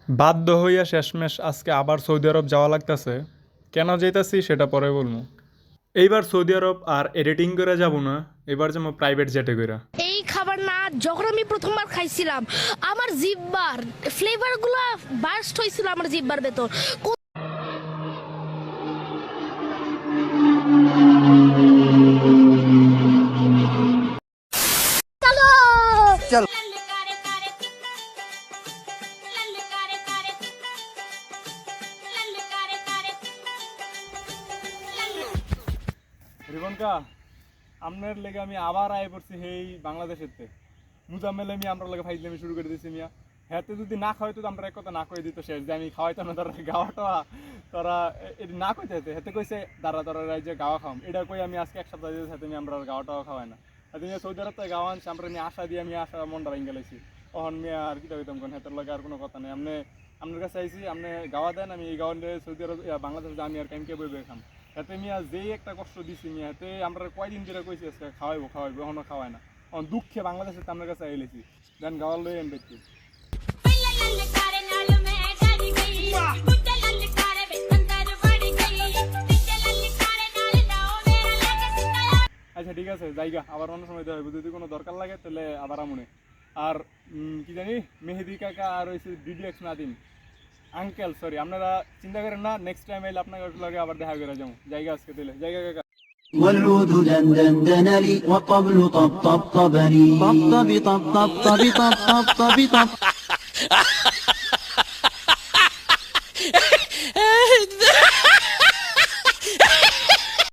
বাধ্য হইয়া শেষমেশ আজকে আবার সৌদি আরব যাওয়া লাগতেছে। কেন যাইতাছি সেটা পরে বলবো। এইবার সৌদি আরব আর এডিটিং করে যাব না, এবার যাবো প্রাইভেট জেটে করে। এই খাবার না যখন আমি প্রথমবার খাইছিলাম আমার জিহ্বার ফ্লেভার গুলা বার্স্ট হয়েছিল আমার জিহ্বার ভেতর। রিবনকা, আপনার লেগে আমি আবার আয় পড়ছি এই বাংলাদেশের মুজাম্মেল আমি আমরা লাগে ফাইজলামি শুরু করে দিয়েছি মিয়া। হ্যাঁ যদি না খাওয়াইতো তো আমরা এক কথা না কয়ে দিত শেষ যে আমি খাওয়াইতো না তারা গাওয়াটা তারা এটি না কইতে হেতে হেতে কইছে দাঁড়া তারা যে গাওয়া খাওয়াম এটা কই আমি আজকে এক সপ্তাহ দিতে সাথে আমরা গাওয়াটাও খাওয়াই না। তুমি সৌদি আরব তো গাওয়া আনছি আমরা নিয়ে আশা দিয়ে আমি আশা মনটা ভেঙে গেলাইছি। তখন মিয়া আর কি কইতাম কোন হেতের লাগে আর কোনো কথা নেই। আপনি আপনার কাছে আইসি আপনি গাওয়া দেন, আমি এই গাওয়ান সৌদি আরব বাংলাদেশে আমি আর কেমকে বই খাম। এতে মিয়া যেই একটা কষ্ট দিছি মিয়া, এতে আমরা কয়দিন ধরে কইছি আজকে খাওয়াইবো খাওয়াইবো এখনো খাওয়াই না। দুঃখে বাংলাদেশে আপনার কাছে আইলেছি দেন গাওয়ার লই এম দেখছি। আচ্ছা ঠিক আছে জায়গা আবার অন্য সময় দেওয়া হবে, যদি কোনো দরকার লাগে তাহলে আবার আমনে। আর কি জানি মেহেদি কাকা আর ওই ডিডিএক্স নাদিম আঙ্কেল, সরি আপনারা চিন্তা করেন না, নেক্সট টাইম এলে আপনার লাগে আবার দেখা করে যাবো। জায়গা আজকে দিলে জায়গা কাকা। والعود دندن لي والطبل طبطبني طبطب طب طب طب طب طب طب